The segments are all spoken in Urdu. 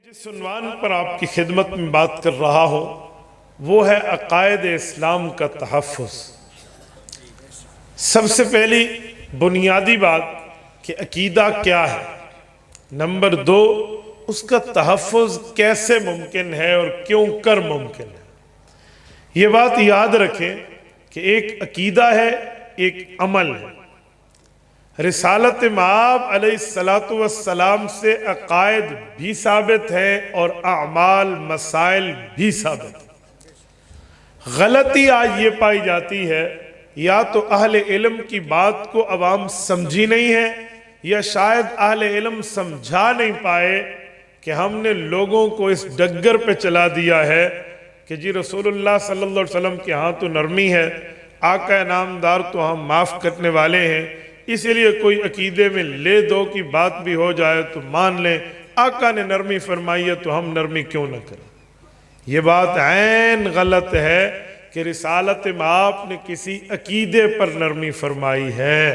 جس عنوان پر آپ کی خدمت میں بات کر رہا ہوں وہ ہے عقائد اسلام کا تحفظ۔ سب سے پہلی بنیادی بات کہ عقیدہ کیا ہے، نمبر دو اس کا تحفظ کیسے ممکن ہے اور کیوں کر ممکن ہے۔ یہ بات یاد رکھیں کہ ایک عقیدہ ہے، ایک عمل ہے۔ رسالت مآب علیہ السلام سے عقائد بھی ثابت ہیں اور اعمال مسائل بھی ثابت ہیں۔ غلطی آج یہ پائی جاتی ہے یا تو اہل علم کی بات کو عوام سمجھی نہیں ہے یا شاید اہل علم سمجھا نہیں پائے کہ ہم نے لوگوں کو اس ڈگر پہ چلا دیا ہے کہ جی رسول اللہ صلی اللہ علیہ وسلم کے ہاں تو نرمی ہے، آقا نامدار تو ہم معاف کرنے والے ہیں، اسی لیے کوئی عقیدے میں لے دو کی بات بھی ہو جائے تو مان لیں، آقا نے نرمی فرمائی ہے تو ہم نرمی کیوں نہ کریں۔ یہ بات عین غلط ہے کہ رسالت مآب نے کسی عقیدے پر نرمی فرمائی ہے۔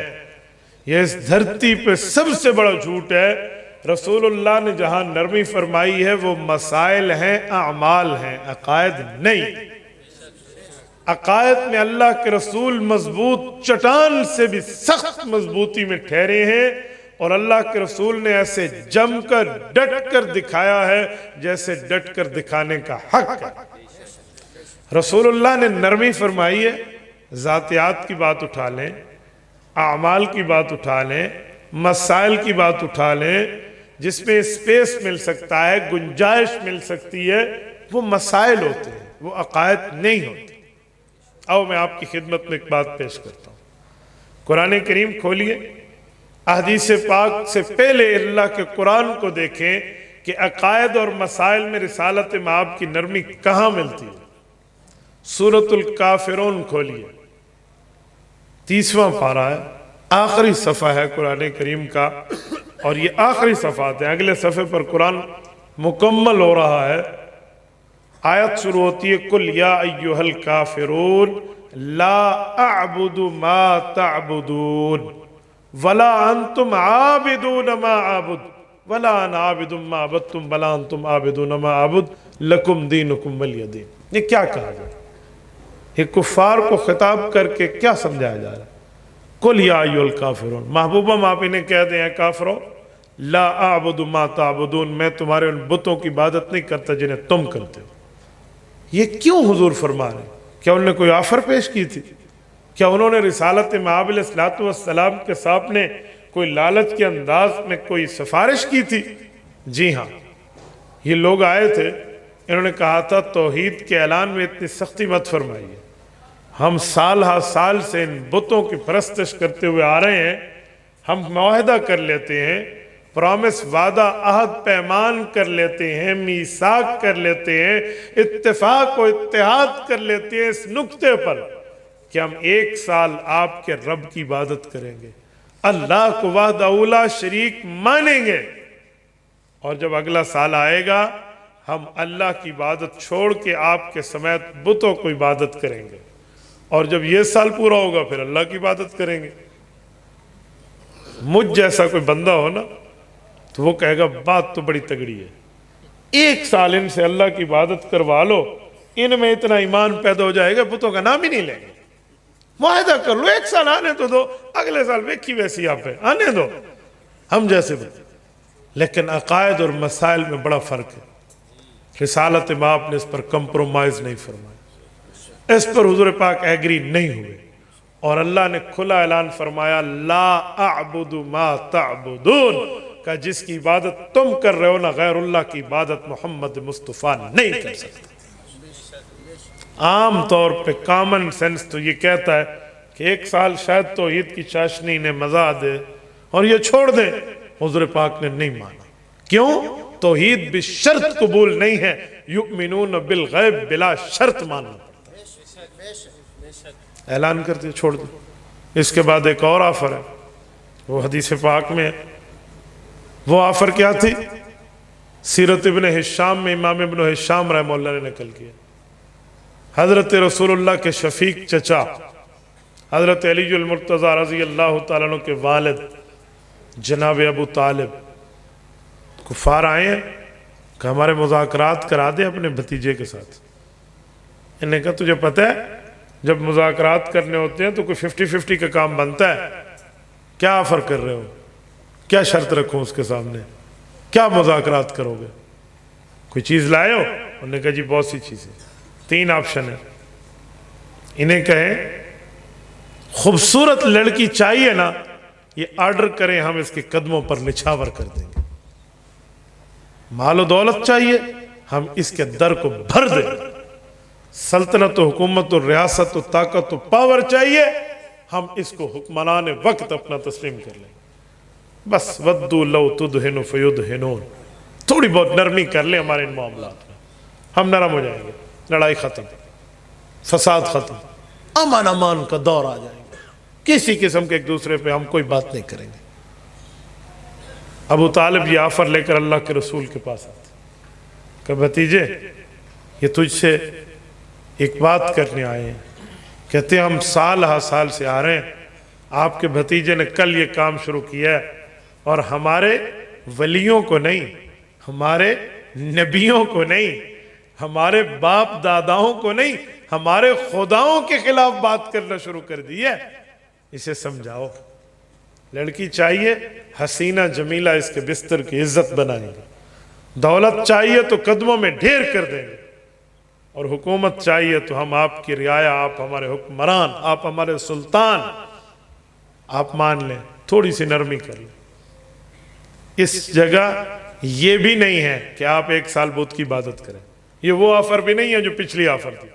یہ اس دھرتی پہ سب سے بڑا جھوٹ ہے۔ رسول اللہ نے جہاں نرمی فرمائی ہے وہ مسائل ہیں، اعمال ہیں، عقائد نہیں۔ عقائد میں اللہ کے رسول مضبوط چٹان سے بھی سخت مضبوطی میں ٹھہرے ہیں اور اللہ کے رسول نے ایسے جم کر ڈٹ کر دکھایا ہے جیسے ڈٹ کر دکھانے کا حق ہے۔ رسول اللہ نے نرمی فرمائی ہے، ذاتیات کی بات اٹھا لیں، اعمال کی بات اٹھا لیں، مسائل کی بات اٹھا لیں، جس میں اسپیس مل سکتا ہے، گنجائش مل سکتی ہے، وہ مسائل ہوتے ہیں، وہ عقائد نہیں ہوتے۔ آؤ میں آپ کی خدمت میں ایک بات پیش کرتا ہوں۔ قرآن کریم کھولیے، احادیث پاک سے پہلے اللہ کے قرآن کو دیکھیں کہ عقائد اور مسائل میں رسالت مآب کی نرمی کہاں ملتی ہے۔ سورۃ الکافرون کھولیے، 30واں پارہ ہے، آخری صفحہ ہے قرآن کریم کا، اور یہ آخری صفحات ہیں، اگلے صفحے پر قرآن مکمل ہو رہا ہے۔ آیت شروع ہوتی ہے قُلْ يَا أَيُّهَا الْكَافِرُونَ لَا أَعْبُدُ مَا تَعْبُدُونَ وَلَا أَنْتُمْ عَابِدُونَ مَا أَعْبُدُ وَلَا أَنَا عَابِدٌ مَا عَبَدتُّمْ وَلَا أَنْتُمْ عَابِدُونَ مَا أَعْبُدُ لَكُمْ دِينُكُمْ وَلِيَ دِينِ۔ یہ کیا کہا جا رہا ہے؟ یہ کفار کو خطاب کر کے کیا سمجھایا جا رہا ہے؟ قُلْ يَا أَيُّهَا الْكَافِرُونَ، محبوبہ آپ انہیں کہہ دیں اے کافروں، لا أعبد ما تعبدون، میں تمہارے ان بتوں کی عبادت نہیں کرتا جنہیں تم کرتے ہو۔ یہ کیوں حضور فرما رہے ہیں؟ کیا انہوں نے کوئی آفر پیش کی تھی؟ کیا انہوں نے رسالت مآب علیہ السلام کے سامنے کوئی لالچ کے انداز میں کوئی سفارش کی تھی؟ جی ہاں، یہ لوگ آئے تھے، انہوں نے کہا تھا توحید کے اعلان میں اتنی سختی مت فرمائیے، ہم سال ہا سال سے ان بتوں کی پرستش کرتے ہوئے آ رہے ہیں، ہم معاہدہ کر لیتے ہیں، پرامس وعدہ عہد پیمان کر لیتے ہیں، میثاق کر لیتے ہیں، اتفاق و اتحاد کر لیتے ہیں اس نقطے پر کہ ہم 1 سال آپ کے رب کی عبادت کریں گے، اللہ کو وحدہ لا شریک مانیں گے، اور جب اگلا سال آئے گا ہم اللہ کی عبادت چھوڑ کے آپ کے سمیت بتوں کو عبادت کریں گے، اور جب یہ سال پورا ہوگا پھر اللہ کی عبادت کریں گے۔ مجھ جیسا کوئی بندہ ہو نا تو وہ کہے گا بات تو بڑی تگڑی ہے، 1 سال ان سے اللہ کی عبادت کروا لو، ان میں اتنا ایمان پیدا ہو جائے گا بتوں کا نام ہی نہیں لیں گے۔ معاہدہ کر لو، 1 سال آنے تو دو، اگلے سال ویکھی ویسی آپ ہے، آنے دو، ہم جیسے بتے۔ لیکن عقائد اور مسائل میں بڑا فرق ہے۔ رسالت مآب نے اس پر کمپرومائز نہیں فرمایا، اس پر حضور پاک ایگری نہیں ہوئے، اور اللہ نے کھلا اعلان فرمایا لا اعبد ما تعبدون، کہ جس کی عبادت تم کر رہے ہو نا غیر اللہ کی عبادت محمد مصطفیٰ نہیں کر سکتے۔ عام طور پہ کامن سینس تو یہ کہتا ہے کہ 1 سال شاید توحید کی چاشنی نے مزہ دے اور یہ چھوڑ دیں، حضور پاک نے نہیں مانا۔ کیوں؟ توحید بشرط قبول نہیں ہے، یؤمنون بالغیب بلا شرط ماننا پڑتا ہے۔ اعلان کرتے چھوڑ دیں۔ اس کے بعد ایک اور آفر ہے، وہ حدیث پاک میں ہے۔ وہ آفر کیا تھی؟ سیرت ابن ہشام میں امام ابن ہشام رحمہ اللہ نے نقل کیا، حضرت رسول اللہ کے شفیق چچا حضرت علی المرتضیٰ رضی اللہ تعالیٰ عنہ کے والد جناب ابو طالب کفار آئے ہیں، کہ ہمارے مذاکرات کرا دے اپنے بھتیجے کے ساتھ۔ انہوں نے کہا تجھے پتہ ہے جب مذاکرات کرنے ہوتے ہیں تو کوئی 50-50 کا کام بنتا ہے، کیا آفر کر رہے ہو، کیا شرط رکھوں اس کے سامنے، کیا مذاکرات کرو گے، کوئی چیز لائے ہو؟ انہوں نے کہا جی بہت سی چیزیں، 3 آپشن ہیں۔ انہیں کہیں خوبصورت لڑکی چاہیے نا، یہ آرڈر کریں ہم اس کے قدموں پر نچھاور کر دیں گے۔ مال و دولت چاہیے، ہم اس کے در کو بھر دیں گے۔ سلطنت و حکومت و ریاست و طاقت و پاور چاہیے، ہم اس کو حکمران وقت اپنا تسلیم کر لیں گے۔ بس ودو لو تدہن فیدہنون، تھوڑی بہت نرمی کر لیں ہمارے ان معاملات میں، ہم نرم ہو جائیں گے، لڑائی ختم، فساد ختم، امن امان کا دور آ جائیں گے، کسی قسم کے ایک دوسرے پہ ہم کوئی بات نہیں کریں گے۔ ابو طالب یہ آفر لے کر اللہ کے رسول کے پاس آتے کہ بھتیجے یہ تجھ سے ایک بات کرنے آئے ہیں۔ کہتے ہیں ہم سال ہا سال سے آ رہے ہیں، آپ کے بھتیجے نے کل یہ کام شروع کیا ہے، اور ہمارے ولیوں کو نہیں، ہمارے نبیوں کو نہیں، ہمارے باپ داداؤں کو نہیں، ہمارے خداؤں کے خلاف بات کرنا شروع کر دی ہے، اسے سمجھاؤ۔ لڑکی چاہیے حسینہ جمیلہ اس کے بستر کی عزت بنائیں گے، دولت چاہیے تو قدموں میں ڈھیر کر دیں گے، اور حکومت چاہیے تو ہم آپ کی رعایا، آپ ہمارے حکمران، آپ ہمارے سلطان، آپ مان لیں، تھوڑی سی نرمی کر لیں۔ اس جگہ یہ بھی نہیں ہے کہ آپ 1 سال بت کی عبادت کریں، یہ وہ آفر بھی نہیں ہے جو پچھلی آفر تھی،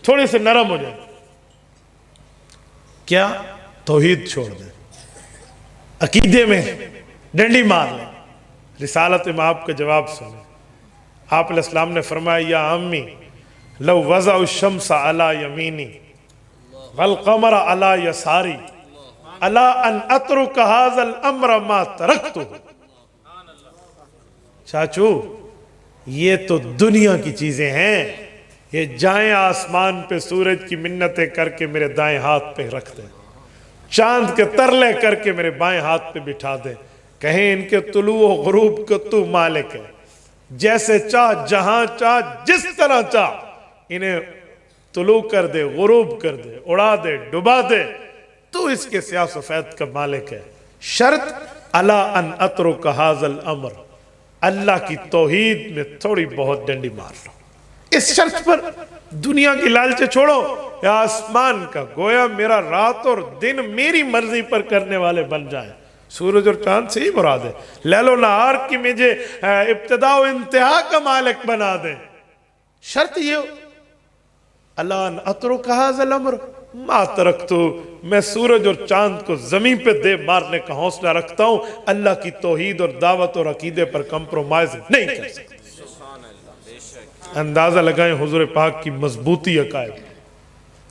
تھوڑے سے نرم ہو جائیں۔ کیا؟ توحید چھوڑ دیں، عقیدے میں ڈنڈی مار لیں۔ رسالت میں آپ کا جواب سنیں، آپ علیہ السلام نے فرمایا یا امی لو وضع الشمس علی یمینی والقمر علی یساری الا ان اترک هذا الامر ما ترکتہ۔ چاچو یہ تو دنیا کی چیزیں ہیں، یہ جائیں آسمان پہ سورج کی منتیں کر کے میرے دائیں ہاتھ پہ رکھ دیں، چاند کے ترلے کر کے میرے بائیں ہاتھ پہ بٹھا دیں، کہیں ان کے طلوع و غروب کا تو مالک ہے، جیسے چاہ جہاں چاہ جس طرح چاہ انہیں طلوع کر دے، غروب کر دے، اڑا دے، ڈبا دے، تو اس کے سیاہ سفید کا مالک ہے۔ شرط الا ان اترک ھذا الامر، اللہ کی توحید میں تھوڑی بہت ڈنڈی مار لو۔ اس شرط پر دنیا کی لالچ چھوڑو، یا آسمان کا گویا میرا رات اور دن میری مرضی پر کرنے والے بن جائیں، سورج اور چاند سے ہی مراد ہے، لیل و نہار کی مجھے ابتدا و انتہا کا مالک بنا دیں۔ شرط یہ ہو الا ان اترک ھذا الامر ما ترکتہ، میں سورج اور چاند کو زمین پہ دے مارنے کا حوصلہ رکھتا ہوں، اللہ کی توحید اور دعوت اور عقیدے پر کمپرومائز نہیں کر سکتا۔ اندازہ لگائیں حضور پاک کی مضبوطی عقائد۔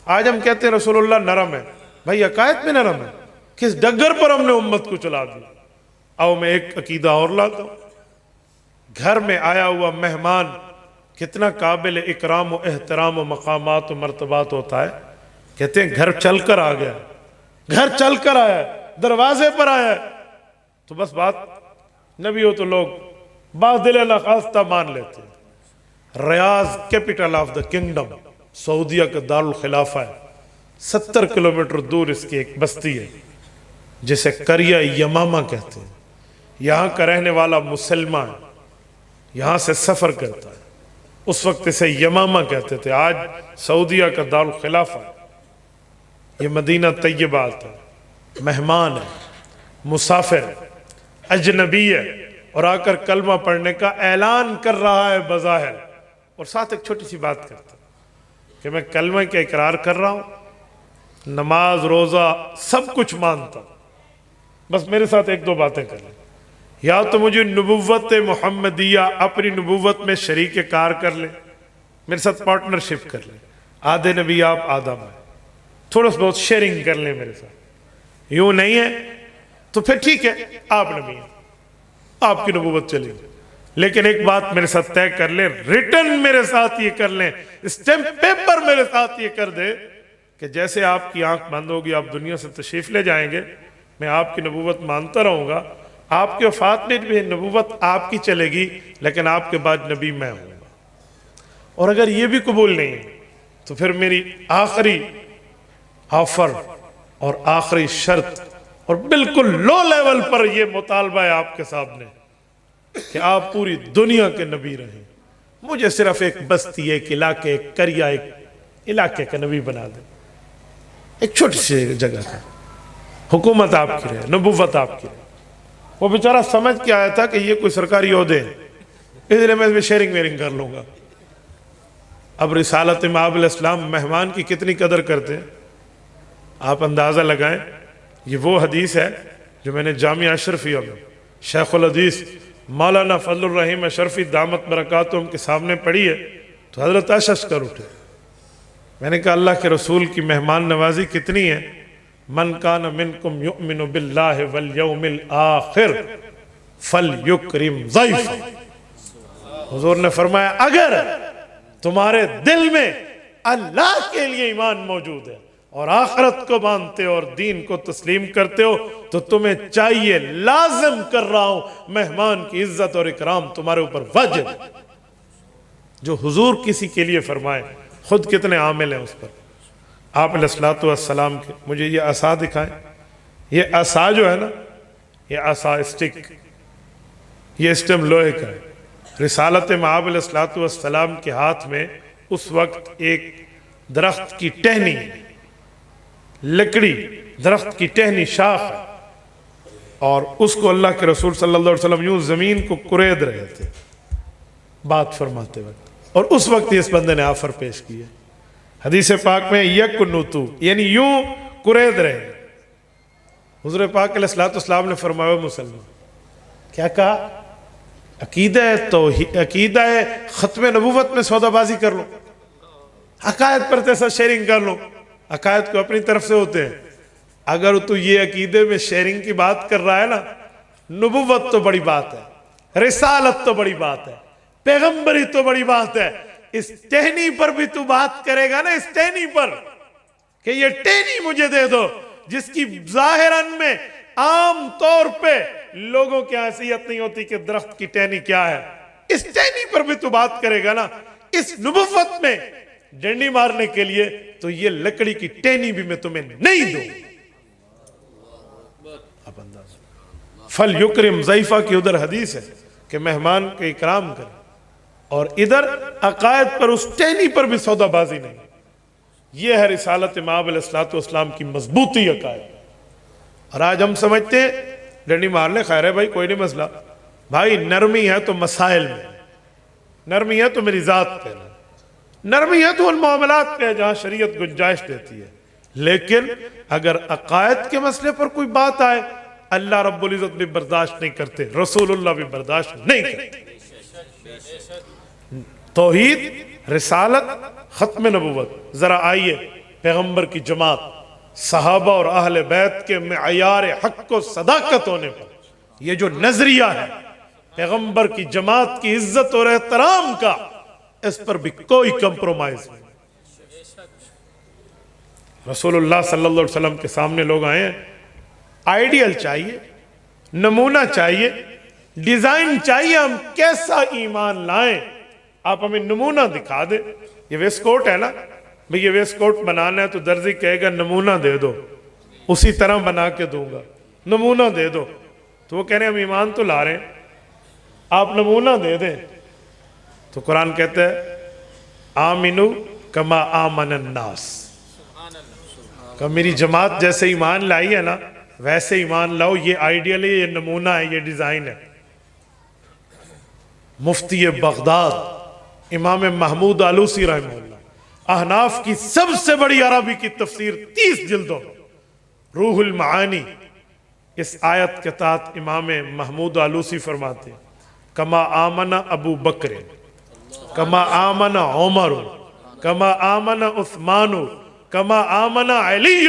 آج ہم کہتے ہیں رسول اللہ نرم ہے، بھائی عقائد میں نرم ہے، کس ڈگر پر ہم نے امت کو چلا دیا؟ آؤ میں ایک عقیدہ اور لاتا ہوں۔ گھر میں آیا ہوا مہمان کتنا قابل اکرام و احترام و مقامات و مرتبات ہوتا ہے۔ کہتے ہیں گھر چل کر آ گیا، گھر چل کر آیا ہے، دروازے پر آیا ہے تو بس بات نبی ہو تو لوگ بادل نخواستہ مان لیتے ہیں۔ ریاض کیپٹل آف دا کنگڈم، سعودیہ کا دارالخلافہ ہے، 70 کلومیٹر دور اس کی ایک بستی ہے جسے قریہ یمامہ کہتے ہیں۔ یہاں کا رہنے والا مسلمان یہاں سے سفر کرتا ہے، اس وقت اسے یمامہ کہتے تھے، آج سعودیہ کا دارالخلافہ ہے۔ یہ مدینہ طیبہ آتا ہے، مہمان ہے، مسافر ہے، اجنبی ہے، اور آ کر کلمہ پڑھنے کا اعلان کر رہا ہے بظاہر، اور ساتھ ایک چھوٹی سی بات کرتا ہے کہ میں کلمہ کا اقرار کر رہا ہوں، نماز روزہ سب کچھ مانتا ہوں، بس میرے ساتھ 1-2 باتیں کر لیں، یا تو مجھے نبوت محمدیہ اپنی نبوت میں شریک کار کر لیں، میرے ساتھ پارٹنرشپ کر لیں، آدھے نبی آپ آدھا میں، تھوڑا سا بہت شیئرنگ کر لیں میرے ساتھ۔ یوں نہیں ہے تو پھر ٹھیک ہے، آپ نبی ہیں، آپ کی نبوت چلے گی، لیکن ایک بات میرے ساتھ طے کر لیں، ریٹن میرے ساتھ یہ کر لیں، اسٹیمپ پیپر میرے ساتھ یہ کر دے کہ جیسے آپ کی آنکھ بند ہوگی آپ دنیا سے تشریف لے جائیں گے، میں آپ کی نبوت مانتا رہوں گا، آپ کی وفات میں بھی نبوت آپ کی چلے گی، لیکن آپ کے بعد نبی میں ہوں گا۔ اور اگر یہ بھی قبول نہیں ہے تو پھر میری آخری آفر اور آخری شرط اور بالکل لو لیول پر یہ مطالبہ ہے آپ کے سامنے کہ آپ پوری دنیا کے نبی رہیں، مجھے صرف ایک بستی، ایک علاقے، ایک قریہ، ایک علاقے کا نبی بنا دیں، ایک چھوٹی سی جگہ کا، حکومت آپ کی رہے، نبوت آپ کی رہے۔ وہ بیچارہ سمجھ کے آیا تھا کہ یہ کوئی سرکاری عہدے ہیں، اس لیے میں اس میں شیئرنگ ویئرنگ کر لوں گا۔ اب رسالت مآب علیہ السلام مہمان کی کتنی قدر کرتے ہیں آپ اندازہ لگائیں۔ یہ وہ حدیث ہے جو میں نے جامعہ اشرفیہ میں شیخ الحدیث مولانا فضل الرحیم اشرفی دامت برکاتہم کے سامنے پڑھی ہے تو حضرت اشش کر اٹھے۔ میں نے کہا اللہ کے رسول کی مہمان نوازی کتنی ہے، من کان منکم یؤمن باللہ والیوم الآخر فلیکرم ضیفہ۔ حضور نے فرمایا اگر تمہارے دل میں اللہ کے لیے ایمان موجود ہے اور آخرت کو مانتے ہو اور دین کو تسلیم کرتے ہو تو تمہیں چاہیے، لازم کر رہا ہوں، مہمان کی عزت اور اکرام تمہارے اوپر واجب ہے۔ جو حضور کسی کے لیے فرمائے خود کتنے عامل ہیں اس پر۔ آپ علیہ السلام کے، مجھے یہ عصا دکھائیں، یہ عصا جو ہے نا، یہ عصا اسٹک، یہ اسٹم لوہے کا ہے۔ رسالت مآب علیہ السلام کے ہاتھ میں اس وقت ایک درخت کی ٹہنی، لکڑی، درخت کی ٹہنی شاخ ہے، اور اس کو اللہ کے رسول صلی اللہ علیہ وسلم یوں زمین کو کرید رہے تھے بات فرماتے وقت، اور اس وقت اس بندے نے آفر پیش کی ہے۔ حدیث پاک میں یکنتو یعنی یوں کرید رہے۔ حضور پاک علیہ السلام نے فرمایا مسلمان، کیا کہا؟ عقیدہ ختم نبوت میں سودا بازی کر لو، عقائد پر تیسا شیئرنگ کر لو، عقائد کو اپنی طرف سے ہوتے ہیں۔ اگر تو یہ عقیدے میں شیئرنگ کی بات کر رہا ہے نا، نبوت تو بڑی بات ہے، رسالت تو بڑی بات ہے، پیغمبری تو بڑی بات ہے، اس ٹہنی پر بھی تو بات کرے گا نا، اس ٹہنی پر کہ یہ ٹہنی مجھے دے دو، جس کی ظاہراً میں عام طور پہ لوگوں کی حیثیت نہیں ہوتی کہ درخت کی ٹہنی کیا ہے، اس ٹہنی پر بھی تو بات کرے گا نا، اس نبوت میں ڈنڈی مارنے کے لیے تو یہ لکڑی کی ٹہنی بھی میں تمہیں نہیں دوں۔ اب انداز فَلْيُكْرِمْ ضَيْفَ کی ادھر حدیث ہے کہ مہمان کے اکرام کرے، اور ادھر عقائد پر اس ٹہنی پر بھی سودا بازی نہیں۔ یہ ہے رسالت مآب علیہ السلام کی مضبوطی عقائد۔ اور آج ہم سمجھتے ہیں ڈنڈی مار لے، خیر ہے بھائی، کوئی نہیں مسئلہ، بھائی نرمی ہے تو مسائل میں، نرمی ہے تو میری ذات پہ، نرمی ہے تو ان معاملات پہ جہاں شریعت گنجائش دیتی ہے۔ لیکن اگر عقائد کے مسئلے پر کوئی بات آئے، اللہ رب العزت بھی برداشت نہیں کرتے، رسول اللہ بھی برداشت نہیں کرتے۔ توحید، رسالت، ختم نبوت۔ ذرا آئیے پیغمبر کی جماعت، صحابہ اور اہل بیت کے معیار حق و صداقت ہونے پر یہ جو نظریہ ہے پیغمبر کی جماعت کی عزت اور احترام کا، اس پر بھی کوئی کمپرومائز نہیں۔ رسول اللہ صلی اللہ علیہ وسلم کے سامنے لوگ آئے ہیں، آئیڈیل چاہیے، نمونہ چاہیے، ڈیزائن چاہیے، ہم کیسا ایمان لائیں، آپ ہمیں نمونہ دکھا دیں۔ یہ ویسٹ کوٹ ہے نا بھئی، یہ ویسٹ کوٹ بنانا ہے تو درزی کہے گا نمونہ دے دو، اسی طرح بنا کے دوں گا، نمونہ دے دو۔ تو وہ کہہ رہے ہیں ہم ایمان تو لا رہے ہیں، آپ نمونہ دے دیں۔ تو قرآن کہتا ہے آمنو کما آمن الناس، کہ میری جماعت جیسے ایمان لائی ہے نا ویسے ایمان لاؤ۔ یہ آئیڈیل ہے، یہ نمونہ ہے، یہ ڈیزائن ہے۔ مفتی بغداد امام محمود آلوسی رحمہ اللہ، احناف کی سب سے بڑی عربی کی تفسیر 30 جلدوں، روح المعانی، اس آیت کے تحت امام محمود آلوسی فرماتے ہیں کما آمن ابو بکر، کما آمن عمر، کما آمن عثمان، کما آمن علی،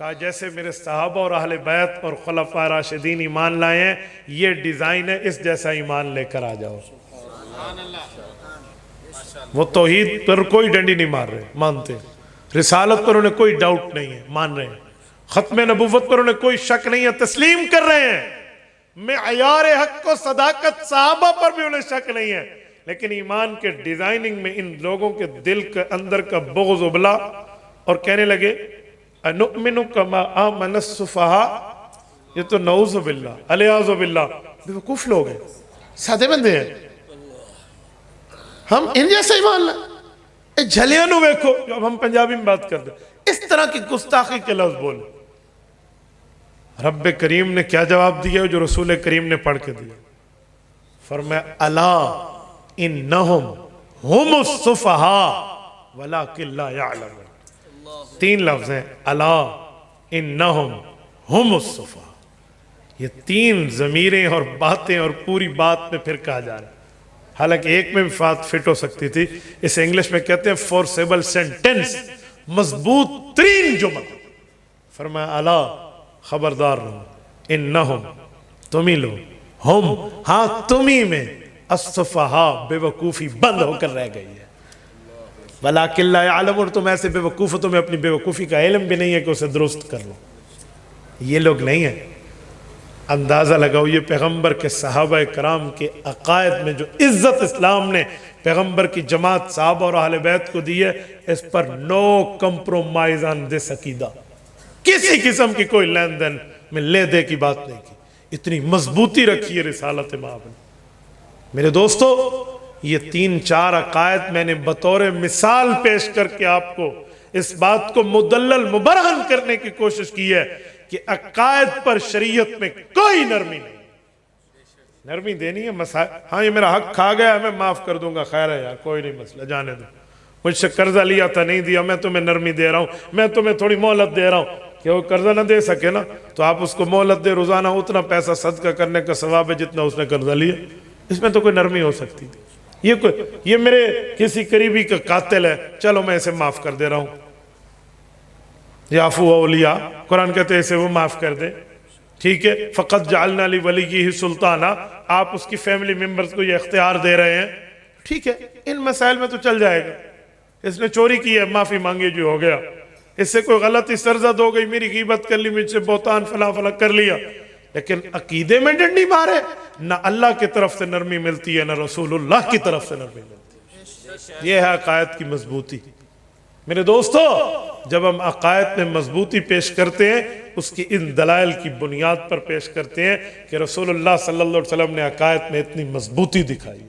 کہا جیسے میرے صحابہ اور اہل بیت اور خلفاء راشدین ایمان لائے ہیں، یہ ڈیزائن ہے، اس جیسا ایمان لے کر آ جاؤ۔ وہ توحید پر کوئی ڈنڈی نہیں مار رہے، مانتے ہیں۔ رسالت پر انہیں کوئی ڈاؤٹ نہیں ہے، مان رہے ہیں۔ ختم نبوت پر انہیں کوئی شک نہیں ہے، تسلیم کر رہے ہیں۔ معیار حق و صداقت صحابہ پر بھی انہیں شک نہیں ہے، لیکن ایمان کے ڈیزائننگ میں ان لوگوں کے دل کے اندر کا بغض ابلا اور کہنے لگے انؤمن کما آمن السفہاء. یہ تو نعوذ باللہ الیاذ باللہ بیوقوف لوگ ہیں، سادے بندے ہیں. ہم ان جیسے ایمان لائیں. جھلیاں نو ویکھو جو اب ہم پنجابی میں بات کر دیں، اس طرح کی گستاخی کے لفظ بولے. رب کریم نے کیا جواب دیا جو رسول کریم نے پڑھ کے دیا؟ فرمایا الا انہم ہم السفہاء ولکن لا یعلمون. 3 لفظ ہیں، الا انہم ہم السفہاء. یہ 3 ضمیریں اور باتیں اور پوری بات میں پھر کہا جا رہا ہے. حالانکہ ایک میں بھی بات فٹ ہو سکتی تھی. اسے انگلش میں کہتے ہیں فورسیبل سینٹنس، مضبوط ترین جمل. فرمایا الا خبردار رہو، انہم تم ہی لوگ، ہم ہاں تم ہی میں، السفہاء بے وقوفی بند ہو کر رہ گئی ہے. ولیکن لا یعلمون تم ایسے بے وقوف ہو، تمہیں اپنی بے وقوفی کا علم بھی نہیں ہے کہ اسے درست کر لو. یہ لوگ نہیں ہیں. اندازہ لگاؤ یہ پیغمبر کے صحابہ کرام کے عقائد میں جو عزت اسلام نے پیغمبر کی جماعت صحابہ اور اہل بیت کو دی ہے، اس پر نو کمپرومائز آن دس عقیدہ. کسی قسم کی کوئی لین دین میں لے دے کی بات نہیں کی. اتنی مضبوطی رکھی ہے رسالت مآب نے. میرے دوستو، یہ 3-4 عقائد میں نے بطور مثال پیش کر کے آپ کو اس بات کو مدلل مبرہن کرنے کی کوشش کی ہے کہ عقائد پر شریعت میں کوئی نرمی نہیں. نرمی دینی ہے مسائل، ہاں یہ میرا حق کھا گیا میں معاف کر دوں گا، خیر ہے یار کوئی نہیں مسئلہ، جانے دو. مجھ سے قرضہ لیا تھا نہیں دیا، میں تمہیں نرمی دے رہا ہوں، میں تمہیں تھوڑی مہلت دے رہا ہوں. کہ وہ قرضہ نہ دے سکے نا تو آپ اس کو مہلت دے، روزانہ اتنا پیسہ صدقہ کرنے کا ثواب ہے جتنا اس نے قرضہ لیا. اس میں تو کوئی نرمی ہو سکتی تھی؟ یہ میرے کسی قریبی کا قاتل ہے، چلو میں اسے معاف کر دے رہا ہوں. یعفو اولیاء، قرآن کہتے ہیں اسے وہ معاف کر دے، ٹھیک ہے. فقط جعلنا لولیہ سلطانہ، آپ اس کی فیملی ممبرز کو یہ اختیار دے رہے ہیں، ٹھیک ہے. ان مسائل میں تو چل جائے گا. اس نے چوری کی ہے، معافی مانگی جو ہو گیا. اس سے کوئی غلطی سرزد ہو گئی، میری غیبت کر لی، مجھ سے بہتان فلاں فلاں کر لیا. لیکن عقیدے میں ڈنڈی مارے، نہ اللہ کی طرف سے نرمی ملتی ہے نہ رسول اللہ کی طرف سے نرمی ملتی ہے. یہ ہے عقائد کی مضبوطی. میرے دوستو، جب ہم عقائد میں مضبوطی پیش کرتے ہیں اس کی ان دلائل کی بنیاد پر پیش کرتے ہیں کہ رسول اللہ صلی اللہ علیہ وسلم نے عقائد میں اتنی مضبوطی دکھائی.